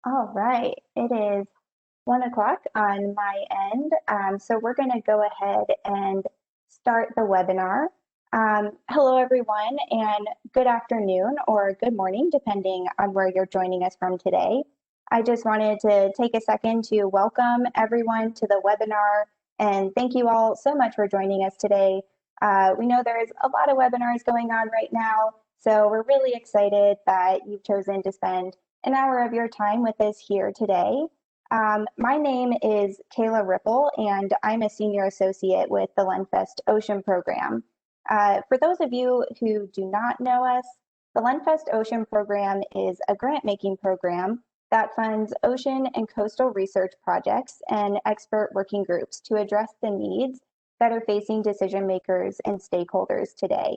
All right, it is 1 o'clock on my end. So we're going to go ahead and start the webinar. Hello, everyone, and good afternoon or good morning, depending on where you're joining us from today. I just wanted to take a second to welcome everyone to the webinar and thank you all so much for joining us today. We know there's a lot of webinars going on right now, so we're really excited that you've chosen to spend an hour of your time with us here today. My name is Kayla Ripple, and I'm a senior associate with the Lenfest Ocean Program. For those of you who do not know us, the Lenfest Ocean Program is a grant-making program that funds ocean and coastal research projects and expert working groups to address the needs that are facing decision makers and stakeholders today.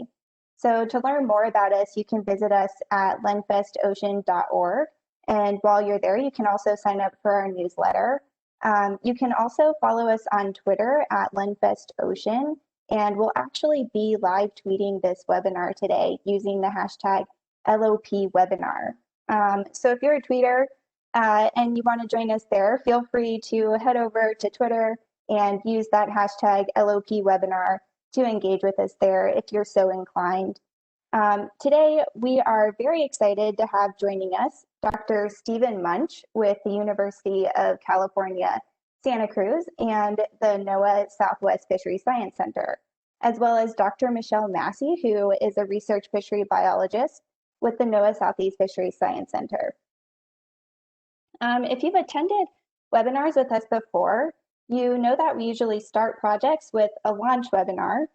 So to learn more about us, you can visit us at lenfestocean.org. And while you're there, you can also sign up for our newsletter. You can also follow us on Twitter at lenfestocean, and we'll actually be live tweeting this webinar today using the hashtag LOPwebinar. So if you're a tweeter and you want to join us there, feel free to head over to Twitter and use that hashtag LOPwebinar to engage with us there if you're so inclined. Today, we are very excited to have joining us Dr. Stephen Munch with the University of California, Santa Cruz and the NOAA Southwest Fisheries Science Center, as well as Dr. Michelle Massey, who is a research fishery biologist with the NOAA Southeast Fisheries Science Center. If you've attended webinars with us before, you know that we usually start projects with a launch webinar.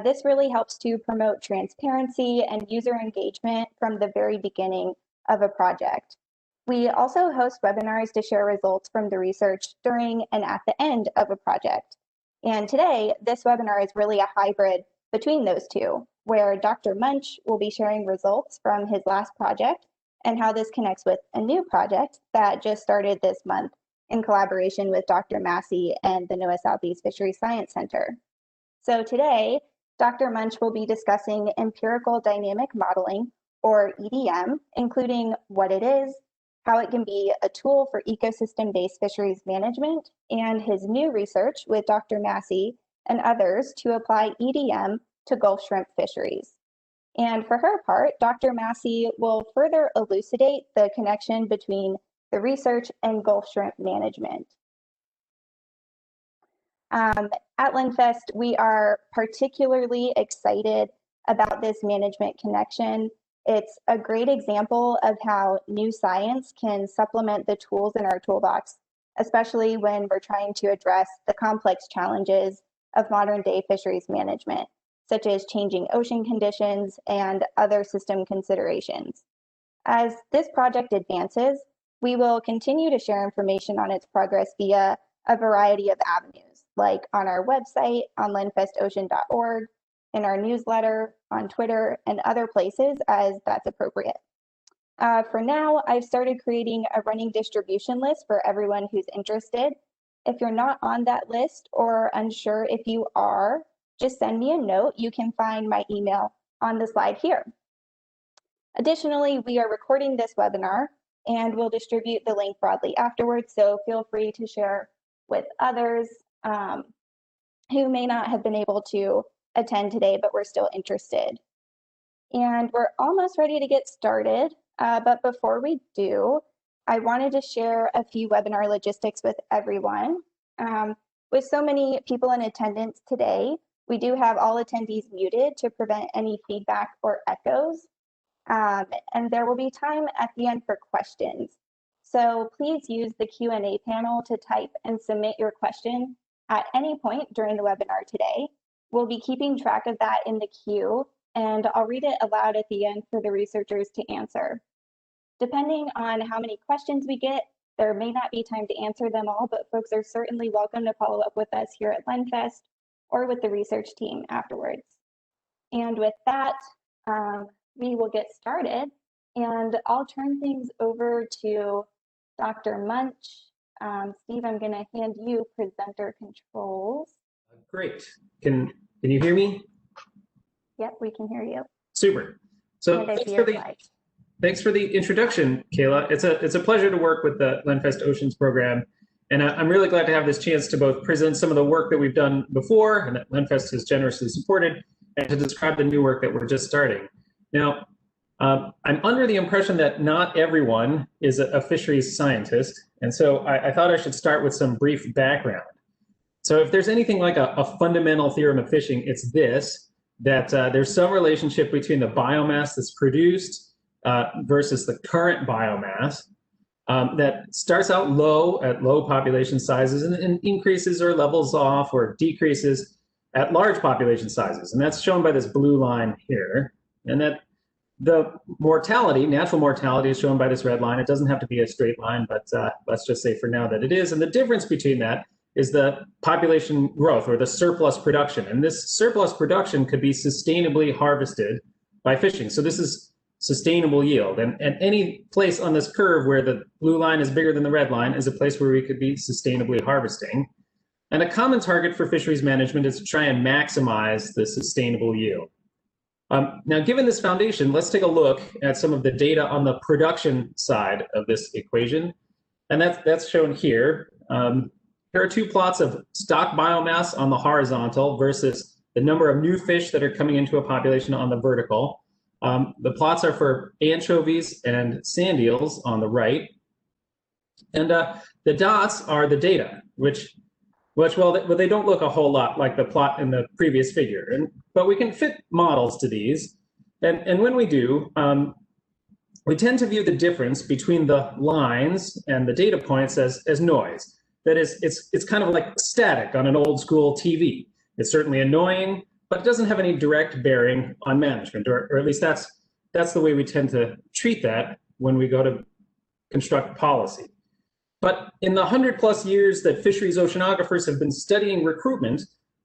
This really helps to promote transparency and user engagement from the very beginning of a project. We also host webinars to share results from the research during and at the end of a project. And today, this webinar is really a hybrid between those two, where Dr. Munch will be sharing results from his last project and how this connects with a new project that just started this month in collaboration with Dr. Massey and the NOAA Southeast Fisheries Science Center. So today, Dr. Munch will be discussing empirical dynamic modeling, or EDM, including what it is, how it can be a tool for ecosystem-based fisheries management, and his new research with Dr. Massey and others to apply EDM to Gulf shrimp fisheries. And for her part, Dr. Massey will further elucidate the connection between the research and Gulf shrimp management. At Lenfest, we are particularly excited about this management connection. It's a great example of how new science can supplement the tools in our toolbox, especially when we're trying to address the complex challenges of modern day fisheries management, such as changing ocean conditions and other system considerations. As this project advances, we will continue to share information on its progress via a variety of avenues, like on our website, on lenfestocean.org, in our newsletter, on Twitter, and other places as that's appropriate. For now, I've started creating a running distribution list for everyone who's interested. If you're not on that list or unsure if you are, just send me a note. You can find my email on the slide here. Additionally, we are recording this webinar and we'll distribute the link broadly afterwards, so feel free to share with others who may not have been able to attend today, but we're still interested. And we're almost ready to get started, but before we do, I wanted to share a few webinar logistics with everyone. With so many people in attendance today, we do have all attendees muted to prevent any feedback or echoes. And there will be time at the end for questions. So please use the Q&A panel to type and submit your question at any point during the webinar today. We'll be keeping track of that in the queue, and I'll read it aloud at the end for the researchers to answer. Depending on how many questions we get, there may not be time to answer them all, but folks are certainly welcome to follow up with us here at Lenfest or with the research team afterwards. And with that, we will get started, and I'll turn things over to Dr. Munch. Steve, I'm going to hand you presenter controls. Great. Can you hear me? Yep, we can hear you. Super. So thanks for the slides. Thanks for the introduction, Kayla. It's a pleasure to work with the LenFest Oceans program. And I'm really glad to have this chance to both present some of the work that we've done before and that LenFest has generously supported, and to describe the new work that we're just starting. Now, I'm under the impression that not everyone is a fisheries scientist, and so I thought I should start with some brief background. So if there's anything like a fundamental theorem of fishing, it's this, that there's some relationship between the biomass that's produced versus the current biomass that starts out low at low population sizes and increases or levels off or decreases at large population sizes. And that's shown by this blue line here. And that the mortality, natural mortality, is shown by this red line. It doesn't have to be a straight line, but let's just say for now that it is. And the difference between that is the population growth, or the surplus production. And this surplus production could be sustainably harvested by fishing. So this is sustainable yield. And any place on this curve where the blue line is bigger than the red line is a place where we could be sustainably harvesting. And a common target for fisheries management is to try and maximize the sustainable yield. Now, given this foundation, let's take a look at some of the data on the production side of this equation. And that's shown here. Here are two plots of stock biomass on the horizontal versus the number of new fish that are coming into a population on the vertical. The plots are for anchovies and sand eels on the right. And the dots are the data, which well, they don't look a whole lot like the plot in the previous figure. But we can fit models to these. And when we do, we tend to view the difference between the lines and the data points as noise. That is, it's kind of like static on an old school TV. It's certainly annoying, but it doesn't have any direct bearing on management, or at least that's the way we tend to treat that when we go to construct policy. But in the 100+ years that fisheries oceanographers have been studying recruitment,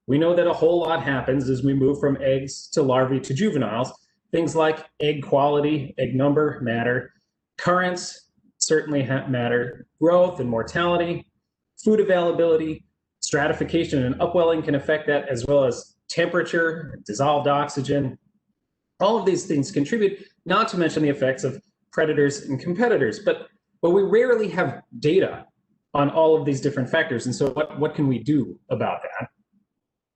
we know that a whole lot happens as we move from eggs to larvae to juveniles. Things like egg quality, egg number matter, currents certainly matter, growth and mortality, food availability, stratification and upwelling can affect that, as well as temperature, dissolved oxygen. All of these things contribute, not to mention the effects of predators and competitors. But we rarely have data on all of these different factors. And so what can we do about that?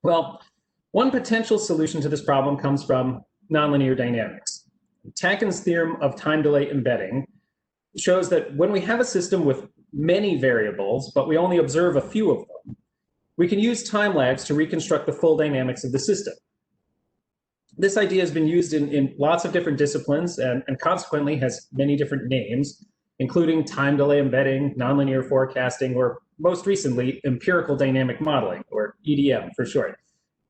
Well, one potential solution to this problem comes from nonlinear dynamics. Tankin's theorem of time delay embedding shows that when we have a system with many variables, but we only observe a few of them, we can use time lags to reconstruct the full dynamics of the system. This idea has been used in lots of different disciplines and consequently has many different names, including time delay embedding, nonlinear forecasting, or most recently, empirical dynamic modeling, or EDM for short.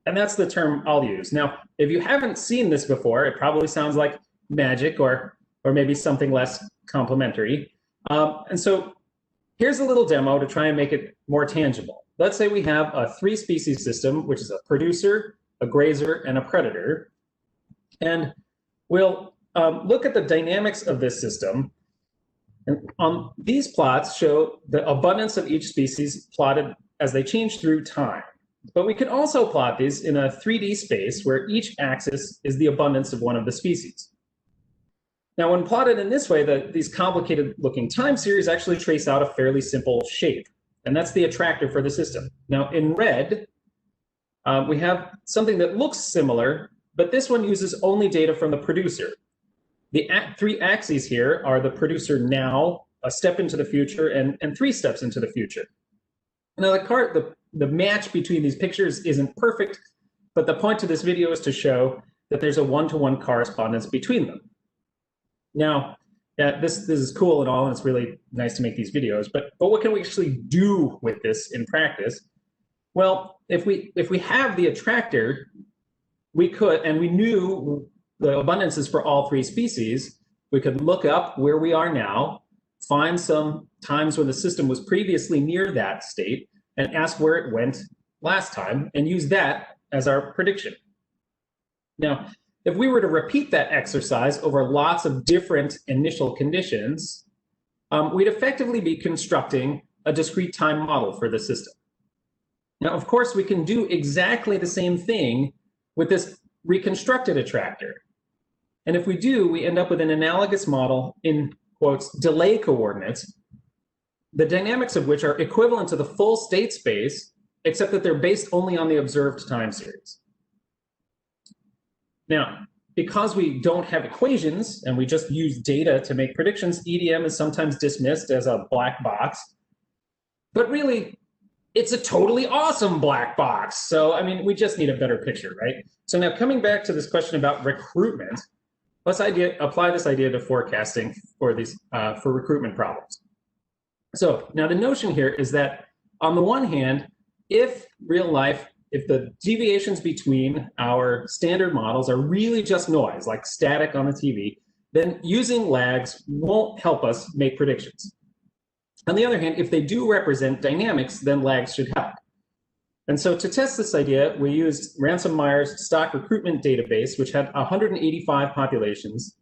And that's the term I'll use. Now, if you haven't seen this before, it probably sounds like magic or maybe something less complimentary. And so here's a little demo to try and make it more tangible. Let's say we have a 3-species system, which is a producer, a grazer, and a predator. And we'll look at the dynamics of this system. And these plots show the abundance of each species plotted as they change through time. But we can also plot these in a 3D space where each axis is the abundance of one of the species. Now, when plotted in this way, these complicated looking time series actually trace out a fairly simple shape. And that's the attractor for the system. Now, in red, we have something that looks similar, but this one uses only data from the producer. The 3 axes here are the producer now, a step into the future, and 3 steps into the future. Now, the match between these pictures isn't perfect, but the point of this video is to show that there's a one-to-one correspondence between them. Now, this is cool and all, and it's really nice to make these videos, but what can we actually do with this in practice? Well, if we have the attractor, we could, and we knew the abundances for all 3 species, we could look up where we are now, find some times when the system was previously near that state, and ask where it went last time, and use that as our prediction. Now, if we were to repeat that exercise over lots of different initial conditions, we'd effectively be constructing a discrete time model for the system. Now, of course, we can do exactly the same thing with this reconstructed attractor. And if we do, we end up with an analogous model in, quotes, delay coordinates, the dynamics of which are equivalent to the full state space, except that they're based only on the observed time series. Now, because we don't have equations and we just use data to make predictions, EDM is sometimes dismissed as a black box. But really, it's a totally awesome black box. So, I mean, we just need a better picture, right? So now coming back to this question about recruitment, let's apply this idea to forecasting for these for recruitment problems. So now the notion here is that on the one hand, if the deviations between our standard models are really just noise, like static on the TV, then using lags won't help us make predictions. On the other hand, if they do represent dynamics, then lags should help. And so to test this idea, we used Ransom-Meyer's stock recruitment database, which had 185 populations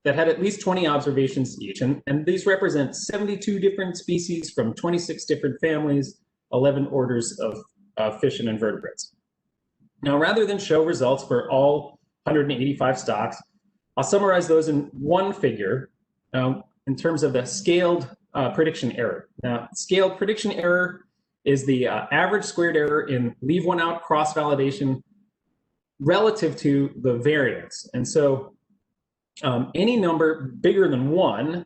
that had at least 20 observations each. And these represent 72 different species from 26 different families, 11 orders of fish and invertebrates. Now, rather than show results for all 185 stocks, I'll summarize those in one figure in terms of the scaled prediction error. Now, scaled prediction error is the average squared error in leave one out cross-validation relative to the variance. And so any number bigger than 1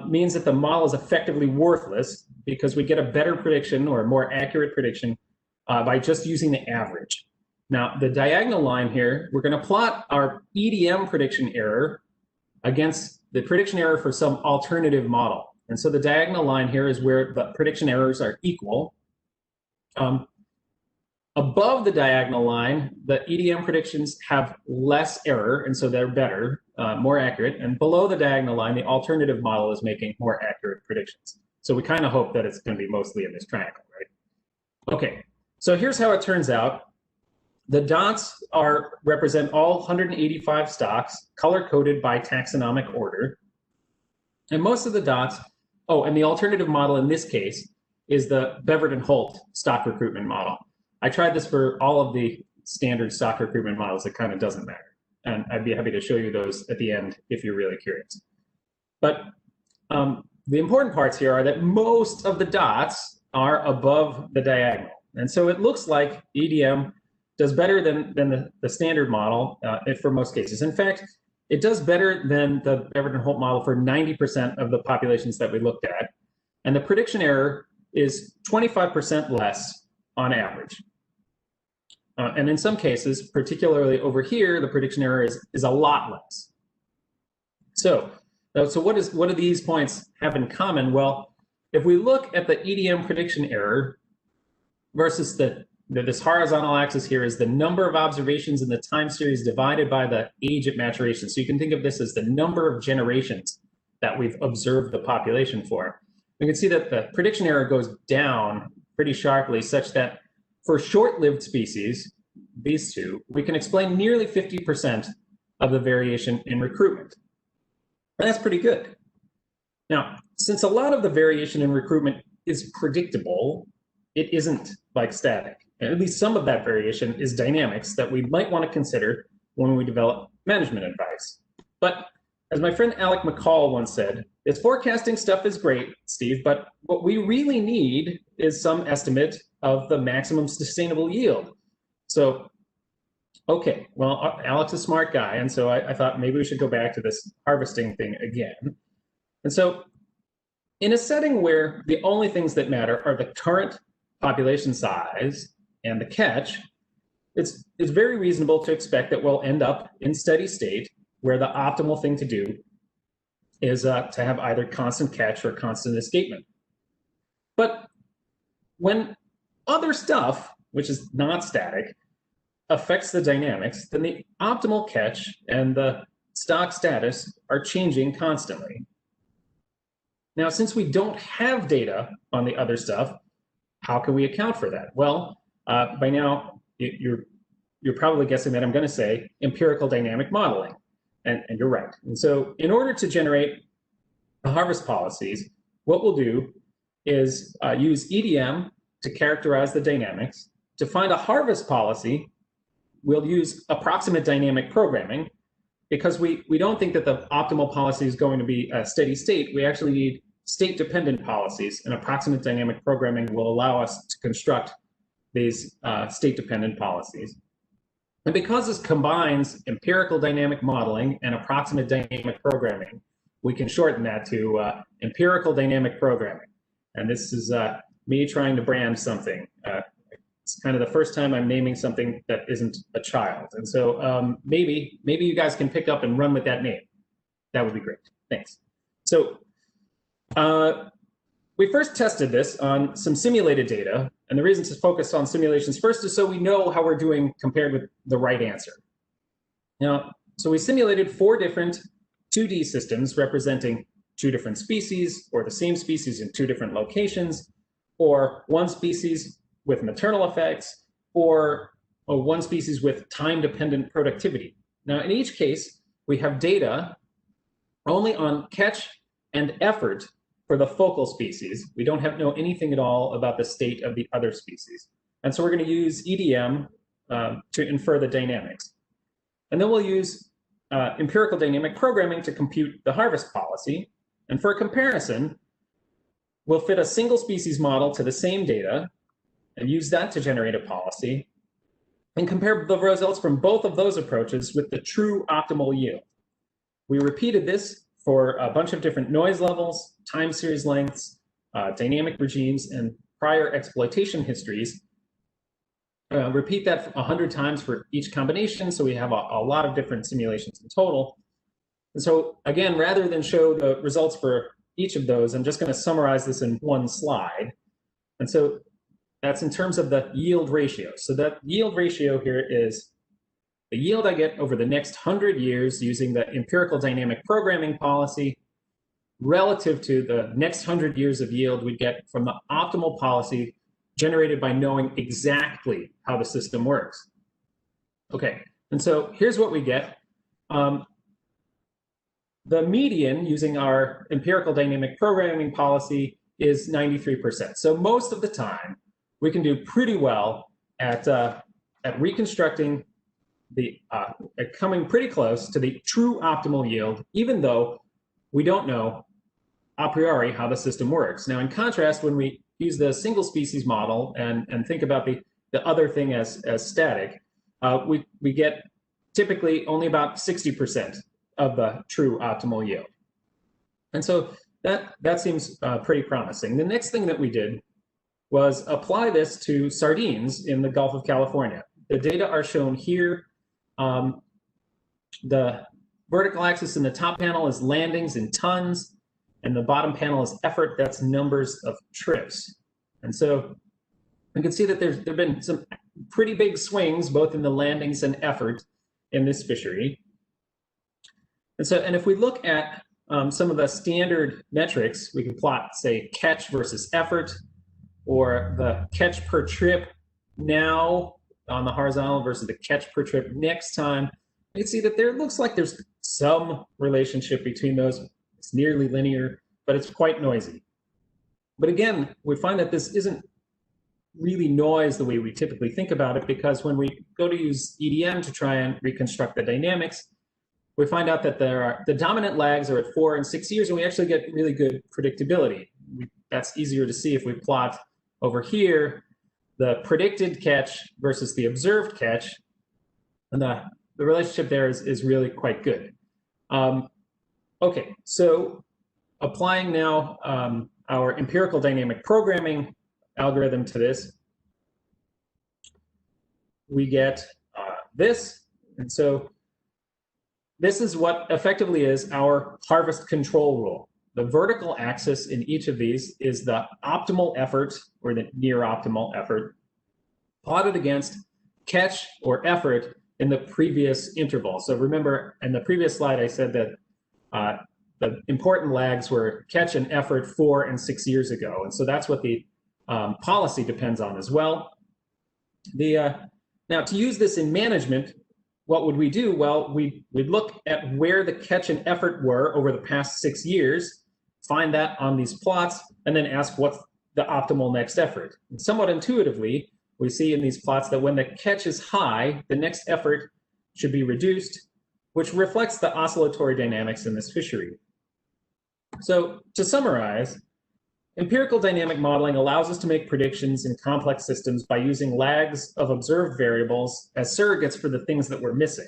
means that the model is effectively worthless because we get a better prediction or a more accurate prediction by just using the average. Now, the diagonal line here, we're going to plot our EDM prediction error against the prediction error for some alternative model. And so the diagonal line here is where the prediction errors are equal. Above the diagonal line, the EDM predictions have less error, and so they're better, more accurate. And below the diagonal line, the alternative model is making more accurate predictions. So we kind of hope that it's going to be mostly in this triangle, right? Okay, so here's how it turns out. The dots represent all 185 stocks, color-coded by taxonomic order. And most of the dots, and the alternative model in this case is the Beveridge and Holt stock recruitment model. I tried this for all of the standard stock recruitment models. It kind of doesn't matter. And I'd be happy to show you those at the end if you're really curious. But the important parts here are that most of the dots are above the diagonal. And so it looks like EDM does better than the standard model for most cases. In fact, it does better than the Beveridge and Holt model for 90% of the populations that we looked at. And the prediction error is 25% less on average. And in some cases, particularly over here, the prediction error is a lot less. So what do these points have in common? Well, if we look at the EDM prediction error versus this horizontal axis here is the number of observations in the time series divided by the age at maturation. So you can think of this as the number of generations that we've observed the population for. We can see that the prediction error goes down pretty sharply, such that for short-lived species, these two, we can explain nearly 50% of the variation in recruitment. And that's pretty good. Now, since a lot of the variation in recruitment is predictable, it isn't like static. And at least some of that variation is dynamics that we might want to consider when we develop management advice. But as my friend Alec McCall once said, this forecasting stuff is great, Steve, but what we really need is some estimate of the maximum sustainable yield. So, okay, well, Alec's a smart guy, and so I thought maybe we should go back to this harvesting thing again. And so in a setting where the only things that matter are the current population size and the catch, it's very reasonable to expect that we'll end up in steady state where the optimal thing to do is to have either constant catch or constant escapement. But when other stuff, which is not static, affects the dynamics, then the optimal catch and the stock status are changing constantly. Now, since we don't have data on the other stuff, how can we account for that? Well, by now, you're probably guessing that I'm going to say empirical dynamic modeling, and you're right. And so in order to generate the harvest policies, what we'll do is use EDM to characterize the dynamics. To find a harvest policy, we'll use approximate dynamic programming. because we don't think that the optimal policy is going to be a steady state, we actually need state-dependent policies, and approximate dynamic programming will allow us to construct these state-dependent policies. And because this combines empirical dynamic modeling and approximate dynamic programming, we can shorten that to empirical dynamic programming. And this is me trying to brand something. It's kind of the first time I'm naming something that isn't a child. And so maybe you guys can pick up and run with that name. That would be great. Thanks. So we first tested this on some simulated data. And the reason to focus on simulations first is so we know how we're doing compared with the right answer. Now, so we simulated 4 different 2D systems representing 2 different species, or the same species in 2 different locations, or 1 species with maternal effects, or 1 species with time-dependent productivity. Now, in each case, we have data only on catch and effort for the focal species. We don't know anything at all about the state of the other species. And so we're going to use EDM to infer the dynamics. And then we'll use empirical dynamic programming to compute the harvest policy. And for comparison, we'll fit a single species model to the same data and use that to generate a policy, and compare the results from both of those approaches with the true optimal yield. We repeated this for a bunch of different noise levels, time series lengths, dynamic regimes, and prior exploitation histories. Repeat that 100 times for each combination, so we have a lot of different simulations in total. And so again, rather than show the results for each of those, I'm just going to summarize this in one slide. And so that's in terms of the yield ratio. So that yield ratio here is the yield I get over the next 100 years using the empirical dynamic programming policy relative to the next 100 years of yield we get from the optimal policy generated by knowing exactly how the system works. Okay, and so here's what we get. The median using our empirical dynamic programming policy is 93%. So most of the time, we can do pretty well at reconstructing coming pretty close to the true optimal yield, even though we don't know a priori how the system works. Now, in contrast, when we use the single species model and think about the other thing as static, we get typically only about 60% of the true optimal yield. And so that seems pretty promising. The next thing that we did was apply this to sardines in the Gulf of California. The data are shown here. The vertical axis in the top panel is landings in tons, and the bottom panel is effort. That's numbers of trips. And so you can see that there've been some pretty big swings, both in the landings and effort in this fishery. And if we look at some of the standard metrics, we can plot, say, catch versus effort, or the catch per trip now on the horizontal versus the catch per trip next time. You can see that there looks like there's some relationship between those. It's nearly linear, but it's quite noisy. But again, we find that this isn't really noise the way we typically think about it, because when we go to use EDM to try and reconstruct the dynamics, we find out that the dominant lags are at 4 and 6 years, and we actually get really good predictability. That's easier to see if we plot over here the predicted catch versus the observed catch, and the relationship there is really quite good. Okay, so applying now our empirical dynamic programming algorithm to this, we get this. And so this is what effectively is our harvest control rule. The vertical axis in each of these is the optimal effort, or the near optimal effort, plotted against catch or effort in the previous interval. So remember, in the previous slide, I said that the important lags were catch and effort 4 and 6 years ago. And so that's what the policy depends on as well. Now, to use this in management, what would we do? Well, we'd look at where the catch and effort were over the past 6 years, find that on these plots, and then ask what's the optimal next effort. And somewhat intuitively, we see in these plots that when the catch is high, the next effort should be reduced. which reflects the oscillatory dynamics in this fishery. So to summarize, empirical dynamic modeling allows us to make predictions in complex systems by using lags of observed variables as surrogates for the things that we're missing.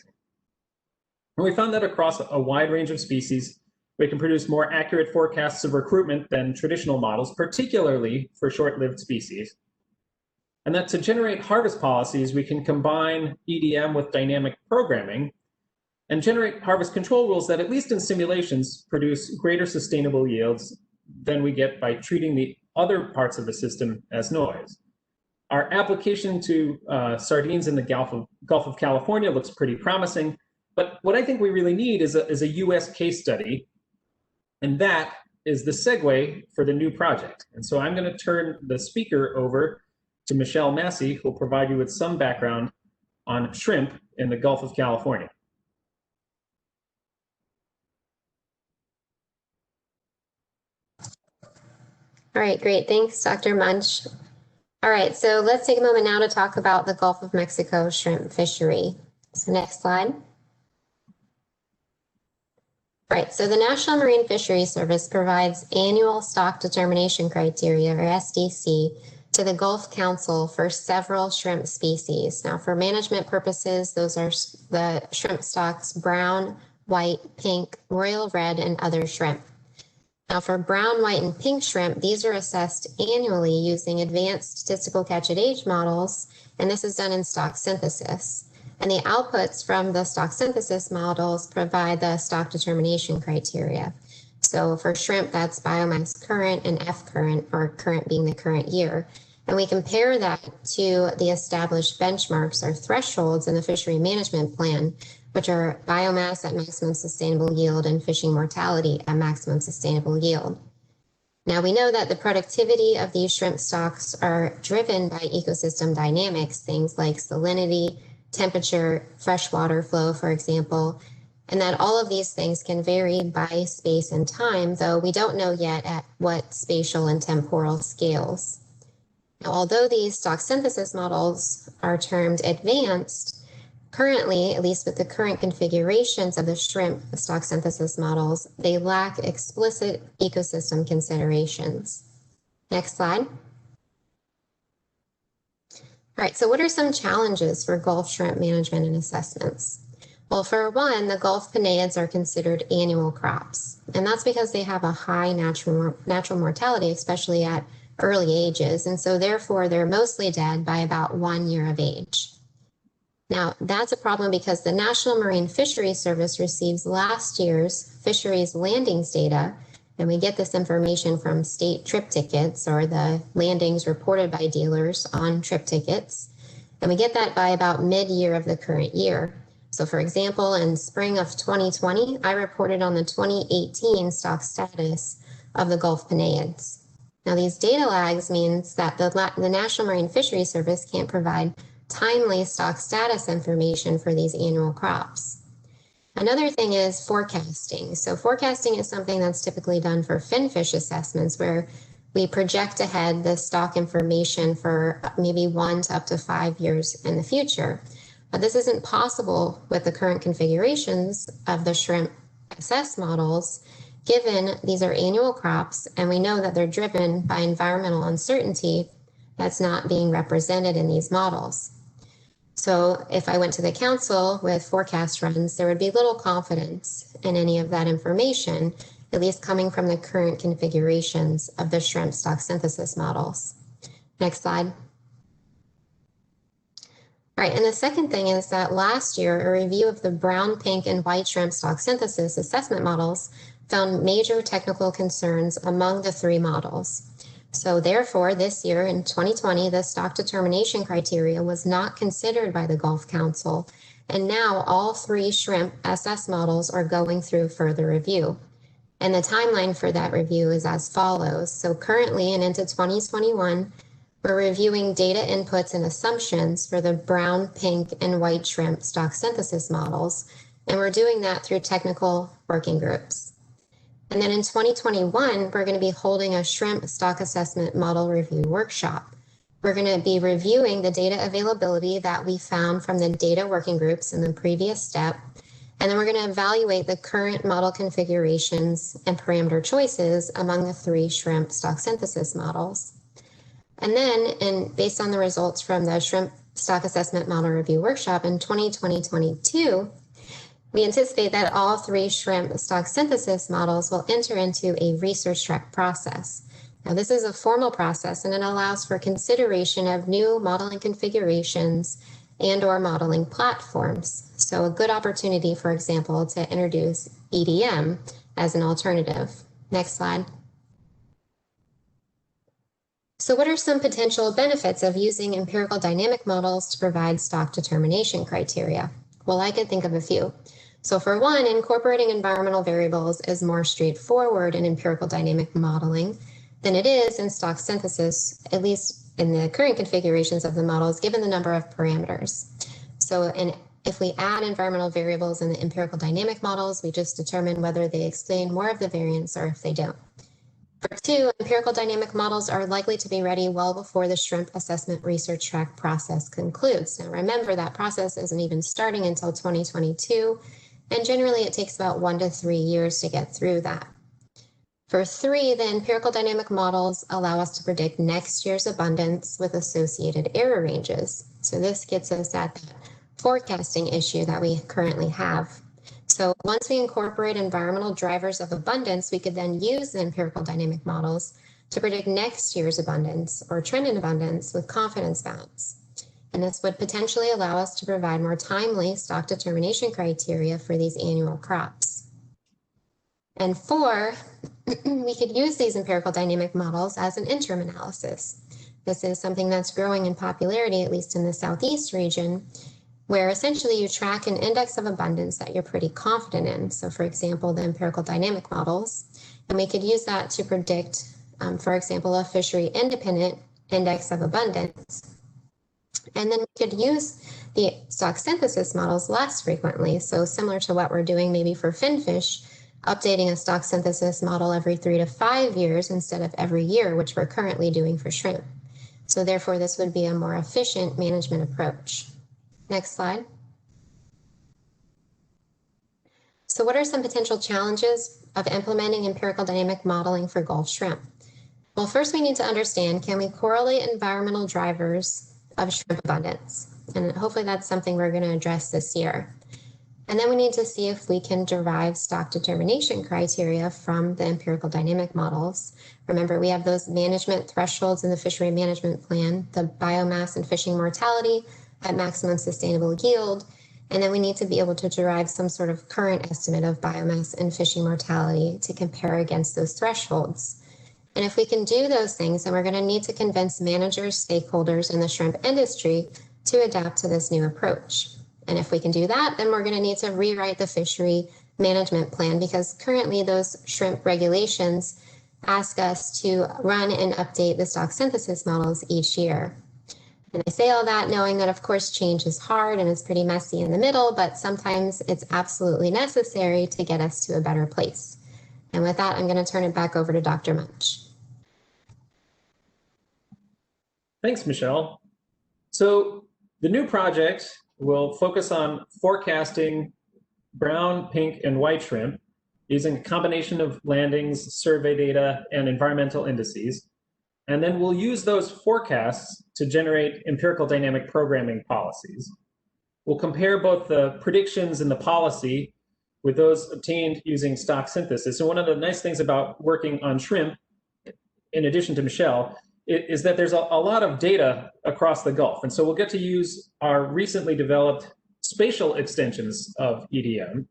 And we found that across a wide range of species, we can produce more accurate forecasts of recruitment than traditional models, particularly for short-lived species. And that to generate harvest policies, we can combine EDM with dynamic programming and generate harvest control rules that, at least in simulations, produce greater sustainable yields than we get by treating the other parts of the system as noise. Our application to sardines in the Gulf of California looks pretty promising, but what I think we really need is a US case study, and that is the segue for the new project. And so I'm going to turn the speaker over to Michelle Massey, who will provide you with some background on shrimp in the Gulf of California. All right, great. Thanks, Dr. Munch. All right, so let's take a moment now to talk about the Gulf of Mexico shrimp fishery. So next slide. All right, so the National Marine Fisheries Service provides annual stock determination criteria, or SDC, to the Gulf Council for several shrimp species. Now, for management purposes, those are the shrimp stocks brown, white, pink, royal red, and other shrimp. Now, for brown, white, and pink shrimp, these are assessed annually using advanced statistical catch-at-age models, and this is done in stock synthesis. And the outputs from the stock synthesis models provide the stock determination criteria. So for shrimp, that's biomass current and F current, or current being the current year. And we compare that to the established benchmarks or thresholds in the fishery management plan, which are biomass at maximum sustainable yield and fishing mortality at maximum sustainable yield. Now, we know that the productivity of these shrimp stocks are driven by ecosystem dynamics, things like salinity, temperature, freshwater flow, for example, and that all of these things can vary by space and time, though we don't know yet at what spatial and temporal scales. Now, although these stock synthesis models are termed advanced, currently, at least with the current configurations of the shrimp stock synthesis models, they lack explicit ecosystem considerations. Next slide. All right, so what are some challenges for Gulf shrimp management and assessments? Well, for one, the Gulf Penaids are considered annual crops, and that's because they have a high natural mortality, especially at early ages, and so therefore they're mostly dead by about 1 year of age. Now, that's a problem because the National Marine Fisheries Service receives last year's fisheries landings data, and we get this information from state trip tickets, or the landings reported by dealers on trip tickets, and we get that by about mid-year of the current year. So for example, in spring of 2020, I reported on the 2018 stock status of the Gulf Penaids. Now, these data lags means that the National Marine Fisheries Service can't provide timely stock status information for these annual crops. Another thing is forecasting. So forecasting is something that's typically done for finfish assessments, where we project ahead the stock information for maybe 1 to up to 5 years in the future. But this isn't possible with the current configurations of the shrimp SS models, given these are annual crops, and we know that they're driven by environmental uncertainty that's not being represented in these models. So if I went to the council with forecast runs, there would be little confidence in any of that information, at least coming from the current configurations of the shrimp stock synthesis models. Next slide. All right, and the second thing is that last year, a review of the brown, pink, and white shrimp stock synthesis assessment models found major technical concerns among the 3 models. So therefore, this year in 2020, the stock determination criteria was not considered by the Gulf Council, and now all 3 shrimp SS models are going through further review. And the timeline for that review is as follows. So currently and into 2021, we're reviewing data inputs and assumptions for the brown, pink, and white shrimp stock synthesis models, and we're doing that through technical working groups. And then in 2021, we're going to be holding a shrimp stock assessment model review workshop. We're going to be reviewing the data availability that we found from the data working groups in the previous step, And then we're going to evaluate the current model configurations and parameter choices among the 3 shrimp stock synthesis models. And then, based on the results from the Shrimp Stock Assessment Model Review Workshop in 2020-22, we anticipate that all 3 shrimp stock synthesis models will enter into a research track process. Now, this is a formal process, and it allows for consideration of new modeling configurations and/or modeling platforms. So a good opportunity, for example, to introduce EDM as an alternative. Next slide. So what are some potential benefits of using empirical dynamic models to provide stock determination criteria? Well, I could think of a few. So for one, incorporating environmental variables is more straightforward in empirical dynamic modeling than it is in stock synthesis, at least in the current configurations of the models, given the number of parameters. So if we add environmental variables in the empirical dynamic models, we just determine whether they explain more of the variance or if they don't. For 2, empirical dynamic models are likely to be ready well before the shrimp assessment research track process concludes. Now remember, that process isn't even starting until 2022, and generally it takes about 1 to 3 years to get through that. For 3, the empirical dynamic models allow us to predict next year's abundance with associated error ranges. So this gets us at that forecasting issue that we currently have. So once we incorporate environmental drivers of abundance, we could then use the empirical dynamic models to predict next year's abundance or trend in abundance with confidence bounds. And this would potentially allow us to provide more timely stock determination criteria for these annual crops. And 4, we could use these empirical dynamic models as an interim analysis. This is something that's growing in popularity, at least in the Southeast region, where essentially you track an index of abundance that you're pretty confident in. So for example, the empirical dynamic models, and we could use that to predict, for example, a fishery independent index of abundance. And then we could use the stock synthesis models less frequently. So similar to what we're doing maybe for finfish, updating a stock synthesis model every 3 to 5 years instead of every year, which we're currently doing for shrimp. So therefore, this would be a more efficient management approach. Next slide. So what are some potential challenges of implementing empirical dynamic modeling for Gulf shrimp? Well, first we need to understand, can we correlate environmental drivers of shrimp abundance? And hopefully that's something we're going to address this year. And then we need to see if we can derive stock determination criteria from the empirical dynamic models. Remember, we have those management thresholds in the fishery management plan, the biomass and fishing mortality at maximum sustainable yield. And then we need to be able to derive some sort of current estimate of biomass and fishing mortality to compare against those thresholds. And if we can do those things, then we're going to need to convince managers, stakeholders in the shrimp industry to adapt to this new approach. And if we can do that, then we're going to need to rewrite the fishery management plan, because currently those shrimp regulations ask us to run and update the stock synthesis models each year. And I say all that knowing that, of course, change is hard and it's pretty messy in the middle, but sometimes it's absolutely necessary to get us to a better place. And with that, I'm going to turn it back over to Dr. Munch. Thanks, Michelle. So the new project will focus on forecasting brown, pink, and white shrimp using a combination of landings, survey data, and environmental indices. And then we'll use those forecasts to generate empirical dynamic programming policies. We'll compare both the predictions and the policy with those obtained using stock synthesis. And one of the nice things about working on shrimp, in addition to Michelle, is that there's a lot of data across the Gulf. And so we'll get to use our recently developed spatial extensions of EDM.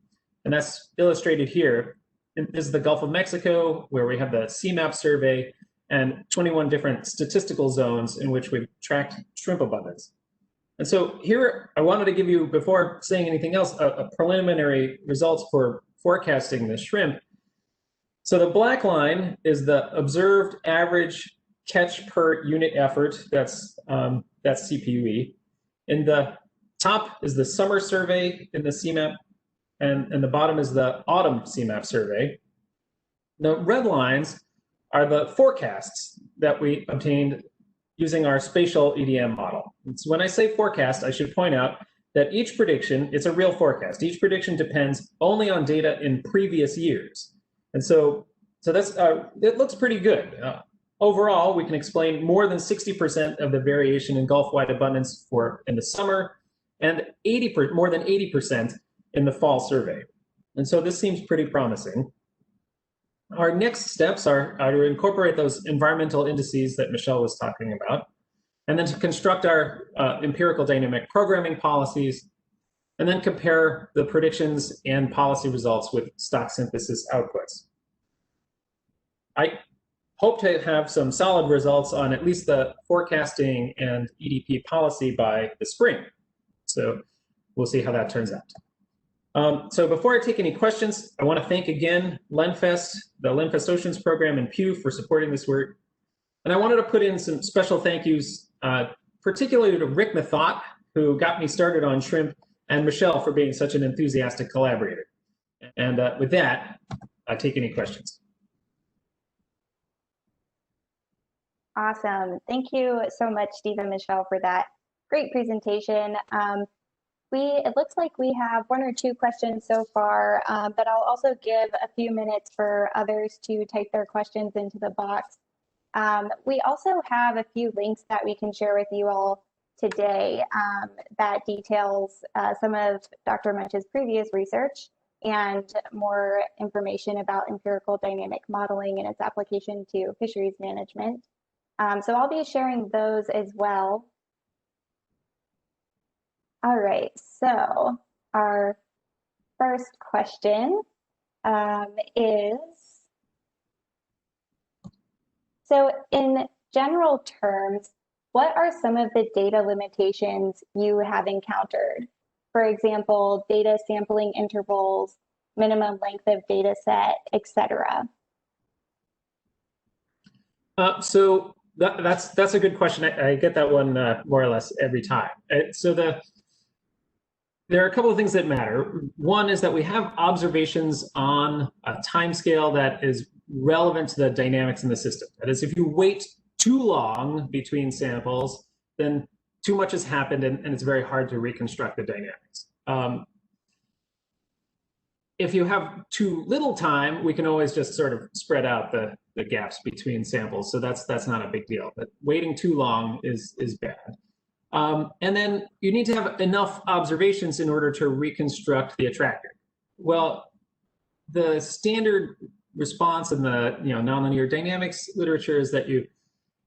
And that's illustrated here. This is the Gulf of Mexico, where we have the CMAP survey and 21 different statistical zones in which we've tracked shrimp abundance. And so here, I wanted to give you, before saying anything else, a preliminary results for forecasting the shrimp. So the black line is the observed average catch per unit effort, that's CPUE. In the top is the summer survey in the CMAP, and the bottom is the autumn CMAP survey. The red lines are the forecasts that we obtained using our spatial EDM model. And so when I say forecast, I should point out that each prediction, it's a real forecast. Each prediction depends only on data in previous years. And so that's, it looks pretty good. Overall, we can explain more than 60% of the variation in Gulf-wide abundance in the summer, and more than 80% in the fall survey. And so this seems pretty promising. Our next steps are to incorporate those environmental indices that Michelle was talking about, and then to construct our empirical dynamic programming policies, and then compare the predictions and policy results with stock synthesis outputs. I hope to have some solid results on at least the forecasting and EDP policy by the spring. So we'll see how that turns out. So before I take any questions, I want to thank again LenFest, the LenFest Oceans program, and Pew for supporting this work. And I wanted to put in some special thank yous, particularly to Rick Mathot, who got me started on shrimp, and Michelle for being such an enthusiastic collaborator. And with that, I'll take any questions. Awesome. Thank you so much, Steve and Michelle, for that great presentation. It looks like we have one or two questions so far, but I'll also give a few minutes for others to type their questions into the box. We also have a few links that we can share with you all today that details some of Dr. Munch's previous research and more information about empirical dynamic modeling and its application to fisheries management. So I'll be sharing those as well. All right, so our first question is, so in general terms, what are some of the data limitations you have encountered? For example, data sampling intervals, minimum length of data set, etc. So that's a good question. I get that one more or less every time. So there are a couple of things that matter. One is that we have observations on a timescale that is relevant to the dynamics in the system. That is, if you wait too long between samples, then too much has happened and it's very hard to reconstruct the dynamics. If you have too little time, we can always just sort of spread out the gaps between samples. So that's not a big deal, but waiting too long is bad. And then you need to have enough observations in order to reconstruct the attractor. Well, the standard response in the nonlinear dynamics literature is that you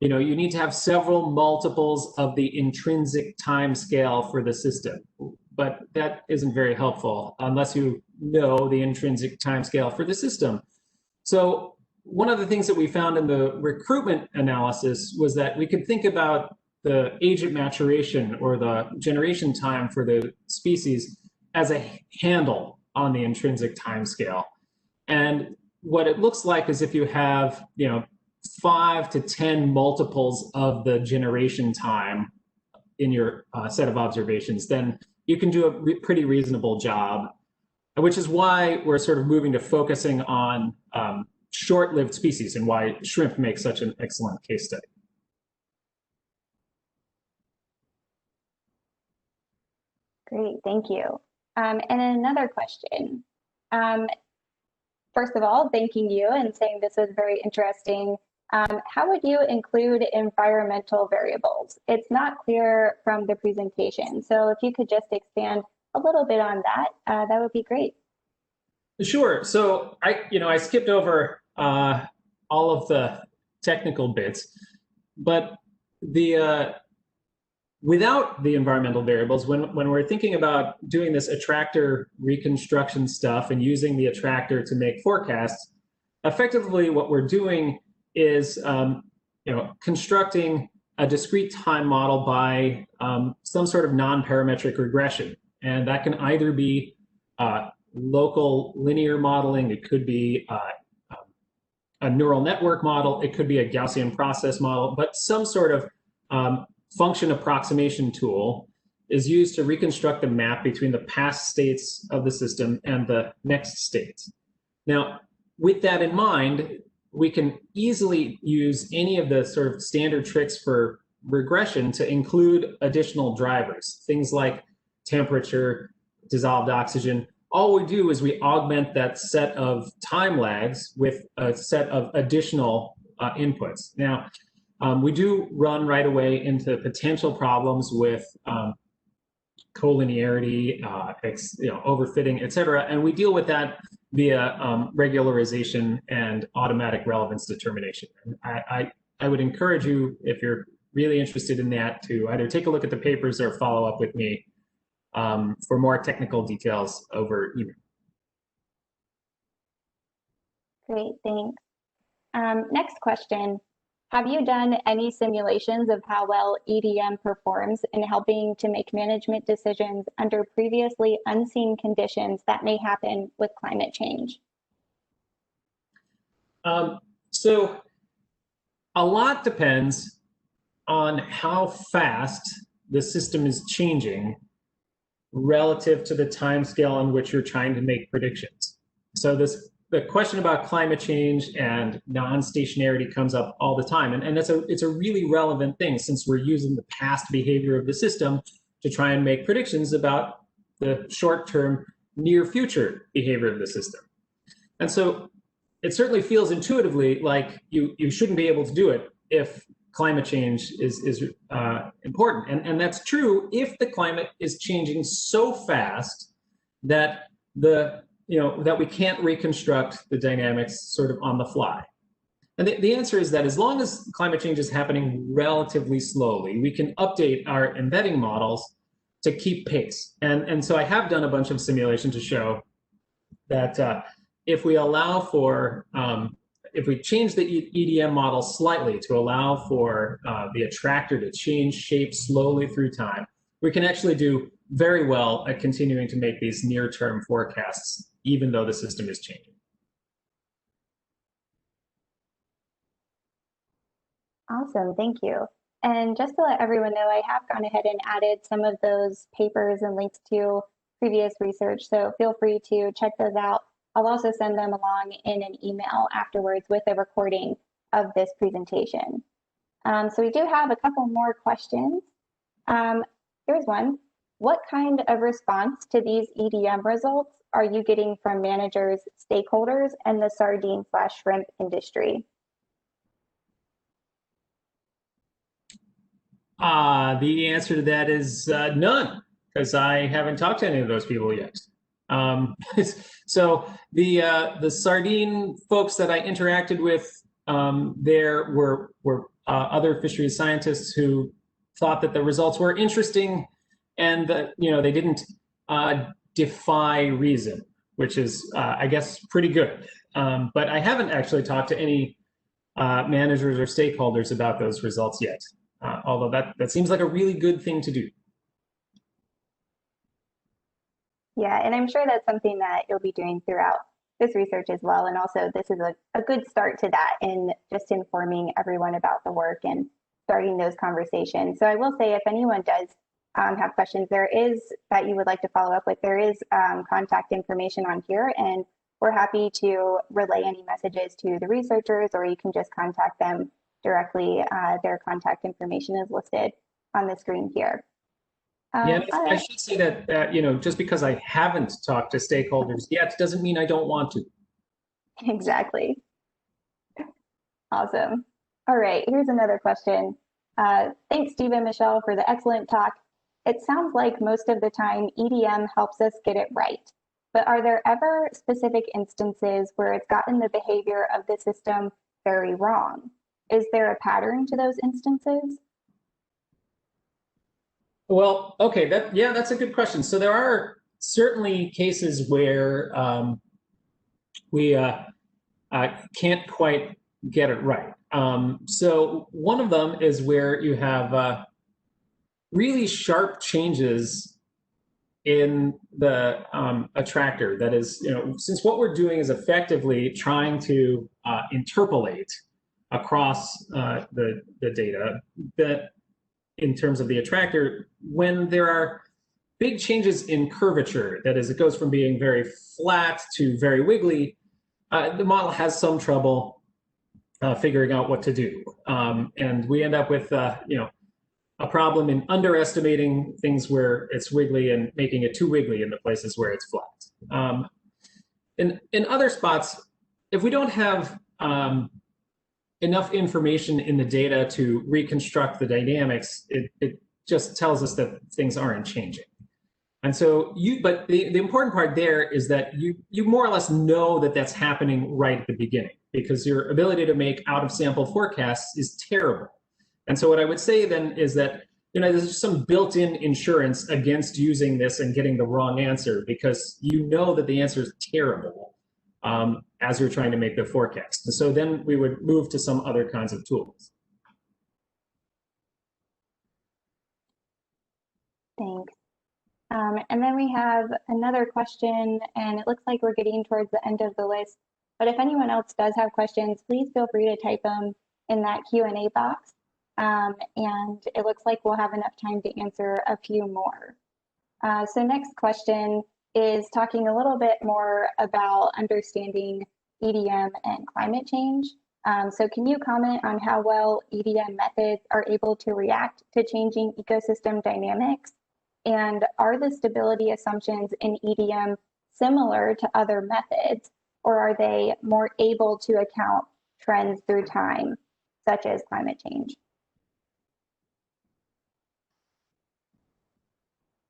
need to have several multiples of the intrinsic time scale for the system. But that isn't very helpful unless you know the intrinsic time scale for the system. So one of the things that we found in the recruitment analysis was that we could think about the age at maturation or the generation time for the species as a handle on the intrinsic time scale. And what it looks like is if you have 5 to 10 multiples of the generation time in your set of observations, then you can do a pretty reasonable job, which is why we're sort of moving to focusing on short-lived species and why shrimp makes such an excellent case study. Great, thank you. And another question. First of all, thanking you and saying this was very interesting. How would you include environmental variables? It's not clear from the presentation. So if you could just expand a little bit on that, that would be great. Sure. So I skipped over all of the technical bits, but without the environmental variables, when we're thinking about doing this attractor reconstruction stuff and using the attractor to make forecasts, effectively what we're doing is constructing a discrete time model by some sort of non-parametric regression. And that can either be local linear modeling, it could be a neural network model, it could be a Gaussian process model, but some sort of function approximation tool is used to reconstruct the map between the past states of the system and the next states. Now, with that in mind, we can easily use any of the sort of standard tricks for regression to include additional drivers, things like temperature, dissolved oxygen. All we do is we augment that set of time lags with a set of additional inputs. Now, we do run right away into potential problems with collinearity, overfitting, et cetera, and we deal with that via regularization and automatic relevance determination. I would encourage you, if you're really interested in that, to either take a look at the papers or follow up with me for more technical details over email. Great, thanks. Next question. Have you done any simulations of how well EDM performs in helping to make management decisions under previously unseen conditions that may happen with climate change? So a lot depends on how fast the system is changing relative to the time scale on which you're trying to make predictions. So the question about climate change and non-stationarity comes up all the time, and it's a really relevant thing, since we're using the past behavior of the system to try and make predictions about the short-term, near future behavior of the system. And so it certainly feels intuitively like you shouldn't be able to do it if climate change is important, and that's true if the climate is changing so fast that that we can't reconstruct the dynamics sort of on the fly. And the answer is that as long as climate change is happening relatively slowly, we can update our embedding models to keep pace. And so I have done a bunch of simulation to show that if we allow for, if we change the EDM model slightly to allow for the attractor to change shape slowly through time, we can actually do very well at continuing to make these near-term forecasts, even though the system is changing. Awesome, thank you. And just to let everyone know, I have gone ahead and added some of those papers and links to previous research, so feel free to check those out. I'll also send them along in an email afterwards with a recording of this presentation. So we do have a couple more questions. Here's one. What kind of response to these EDM results are you getting from managers, stakeholders, and the sardine/shrimp industry? The answer to that is none, because I haven't talked to any of those people yet. So the sardine folks that I interacted with, there were other fisheries scientists who thought that the results were interesting, and that they didn't defy reason, which is I guess pretty good. But I haven't actually talked to any managers or stakeholders about those results yet. Although that seems like a really good thing to do. Yeah, and I'm sure that's something that you'll be doing throughout this research as well. And also this is a good start to that in just informing everyone about the work and starting those conversations. So I will say, if anyone does have questions that you would like to follow up with, there is contact information on here, and we're happy to relay any messages to the researchers, or you can just contact them directly. Their contact information is listed on the screen here. Yeah, I should say that just because I haven't talked to stakeholders yet doesn't mean I don't want to. Exactly. Awesome. All right, here's another question. Thanks, Steve and Michelle, for the excellent talk. It sounds like most of the time EDM helps us get it right, but are there ever specific instances where it's gotten the behavior of the system very wrong? Is there a pattern to those instances? Well, okay, that's a good question. So there are certainly cases where we can't quite get it right. So one of them is where you have really sharp changes in the attractor. That is, since what we're doing is effectively trying to interpolate across the data, that in terms of the attractor, when there are big changes in curvature, that is, it goes from being very flat to very wiggly, the model has some trouble figuring out what to do. And we end up with a problem in underestimating things where it's wiggly and making it too wiggly in the places where it's flat. In other spots, if we don't have enough information in the data to reconstruct the dynamics, it just tells us that things aren't changing. And so but the important part there is that you more or less know that that's happening right at the beginning, because your ability to make out of sample forecasts is terrible. And so what I would say then is that, there's some built-in insurance against using this and getting the wrong answer, because you know that the answer is terrible as you're trying to make the forecast. And so then we would move to some other kinds of tools. Thanks. And then we have another question, and it looks like we're getting towards the end of the list. But if anyone else does have questions, please feel free to type them in that Q&A box. And it looks like we'll have enough time to answer a few more. So next question is talking a little bit more about understanding EDM and climate change. So can you comment on how well EDM methods are able to react to changing ecosystem dynamics? And are the stability assumptions in EDM similar to other methods, or are they more able to account trends through time, such as climate change?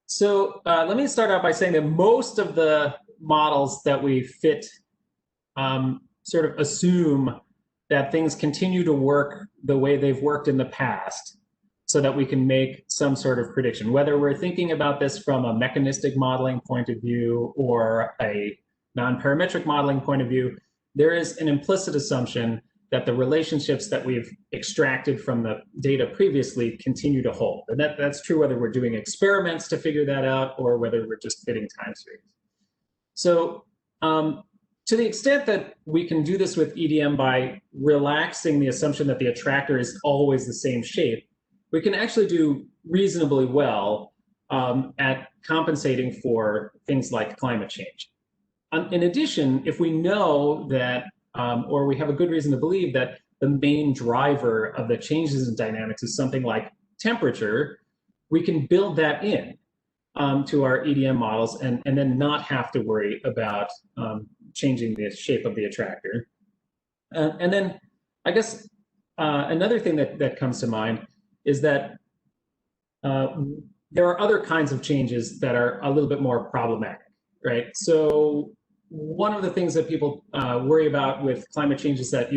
So let me start out by saying that most of the models that we fit sort of assume that things continue to work the way they've worked in the past, so that we can make some sort of prediction. Whether we're thinking about this from a mechanistic modeling point of view or a non-parametric modeling point of view, there is an implicit assumption that the relationships that we've extracted from the data previously continue to hold. And that's true whether we're doing experiments to figure that out or whether we're just fitting time series. So to the extent that we can do this with EDM by relaxing the assumption that the attractor is always the same shape, we can actually do reasonably well at compensating for things like climate change. In addition, if we know that, or we have a good reason to believe that the main driver of the changes in dynamics is something like temperature, we can build that in to our EDM models and then not have to worry about changing the shape of the attractor. And then I guess another thing that comes to mind is that there are other kinds of changes that are a little bit more problematic, right? So one of the things that people worry about with climate change is that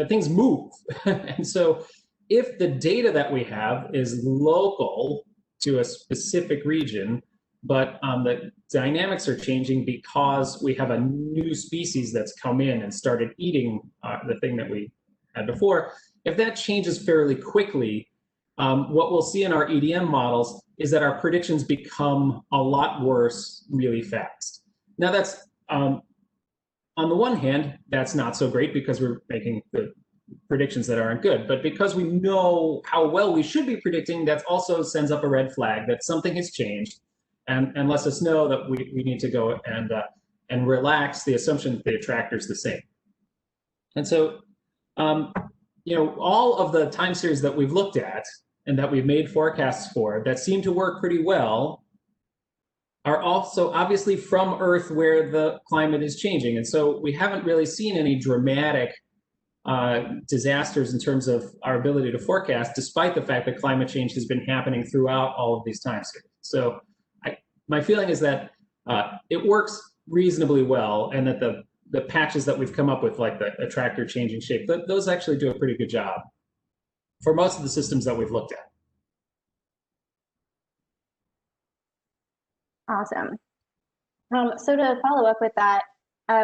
things move. And so if the data that we have is local to a specific region, but the dynamics are changing because we have a new species that's come in and started eating the thing that we had before, if that changes fairly quickly, what we'll see in our EDM models is that our predictions become a lot worse really fast. Now that's, on the one hand, that's not so great because we're making the predictions that aren't good, but because we know how well we should be predicting, that also sends up a red flag that something has changed and lets us know that we need to go and relax the assumption that the attractor's the same. And so, all of the time series that we've looked at and that we've made forecasts for that seem to work pretty well are also obviously from Earth where the climate is changing. And so we haven't really seen any dramatic disasters in terms of our ability to forecast, despite the fact that climate change has been happening throughout all of these time series. So my feeling is that it works reasonably well, and that the patches that we've come up with, like the attractor changing shape, those actually do a pretty good job for most of the systems that we've looked at. Awesome. So to follow up with that,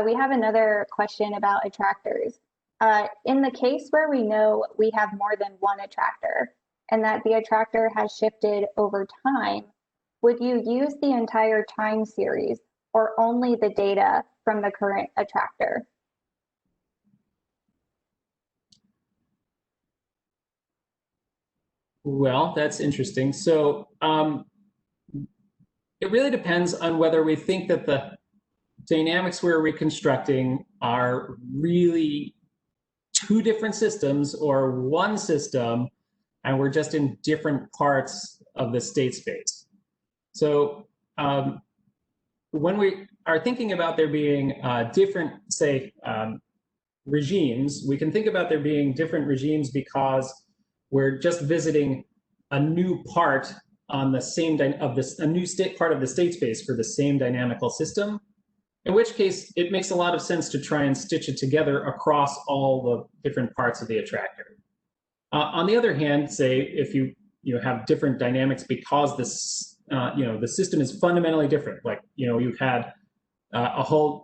we have another question about attractors. In the case where we know we have more than one attractor and that the attractor has shifted over time, would you use the entire time series or only the data from the current attractor? Well, that's interesting. So it really depends on whether we think that the dynamics we're reconstructing are really two different systems or one system and we're just in different parts of the state space. So when we are thinking about there being different, say, regimes, we can think about there being different regimes because we're just visiting a new part on the same a new part of the state space for the same dynamical system. In which case, it makes a lot of sense to try and stitch it together across all the different parts of the attractor. On the other hand, say if you have different dynamics because this the system is fundamentally different, like you've had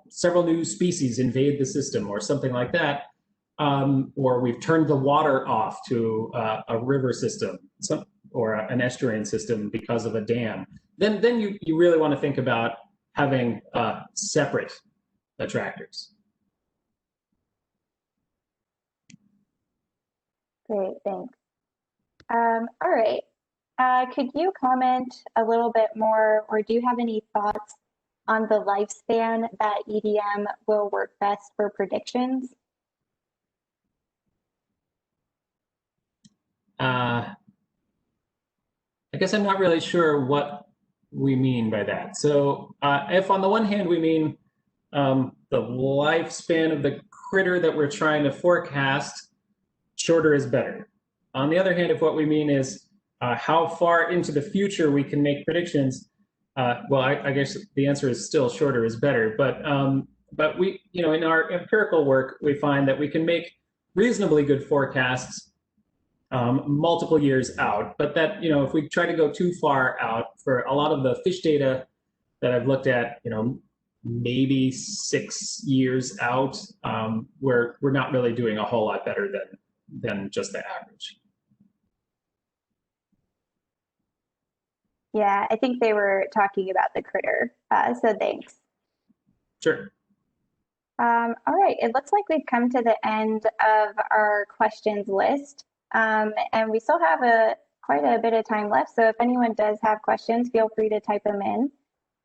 several new species invade the system or something like that, or we've turned the water off to a river system or an estuarine system because of a dam, then you really want to think about having separate attractors. Great, thanks. All right. Could you comment a little bit more, or do you have any thoughts on the lifespan that EDM will work best for predictions? I guess I'm not really sure what we mean by that. So if on the one hand we mean the lifespan of the critter that we're trying to forecast, shorter is better. On the other hand, if what we mean is how far into the future we can make predictions, well, I guess the answer is still shorter is better. But we, in our empirical work, we find that we can make reasonably good forecasts multiple years out, but that if we try to go too far out, for a lot of the fish data that I've looked at, maybe 6 years out, we're not really doing a whole lot better than just the average. Yeah, I think they were talking about the critter, so thanks. Sure. All right, it looks like we've come to the end of our questions list. And we still have quite a bit of time left. So if anyone does have questions, feel free to type them in.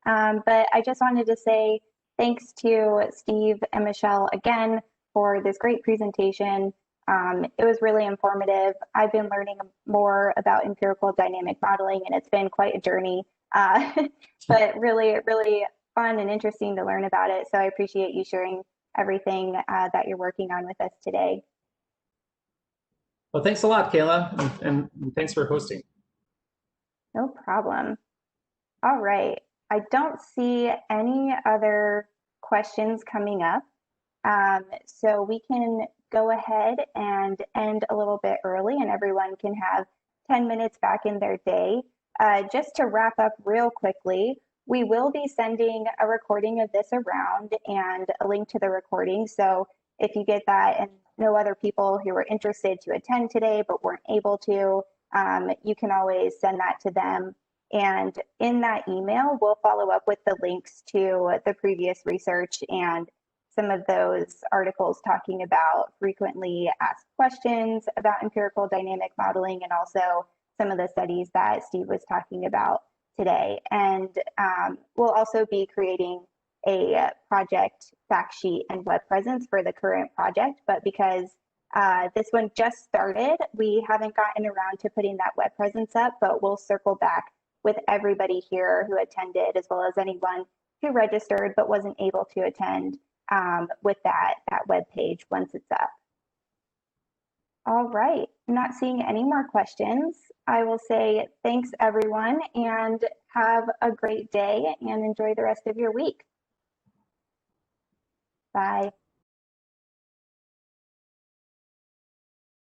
But I just wanted to say thanks to Steve and Michelle again for this great presentation. It was really informative. I've been learning more about empirical dynamic modeling, and it's been quite a journey, but really, really fun and interesting to learn about it. So I appreciate you sharing everything that you're working on with us today. Well, thanks a lot, Kayla, and thanks for hosting. No problem. All right. I don't see any other questions coming up. So we can go ahead and end a little bit early, and everyone can have 10 minutes back in their day. Just to wrap up real quickly, we will be sending a recording of this around and a link to the recording. So if you get that and no other people who were interested to attend today but weren't able to, you can always send that to them. And in that email, we'll follow up with the links to the previous research and some of those articles talking about frequently asked questions about empirical dynamic modeling, and also some of the studies that Steve was talking about today. And we'll also be creating a project fact sheet and web presence for the current project, but because this one just started, we haven't gotten around to putting that web presence up, but we'll circle back with everybody here who attended, as well as anyone who registered but wasn't able to attend, with that web page once it's up. All right, I'm not seeing any more questions. I will say thanks everyone, and have a great day and enjoy the rest of your week. Bye.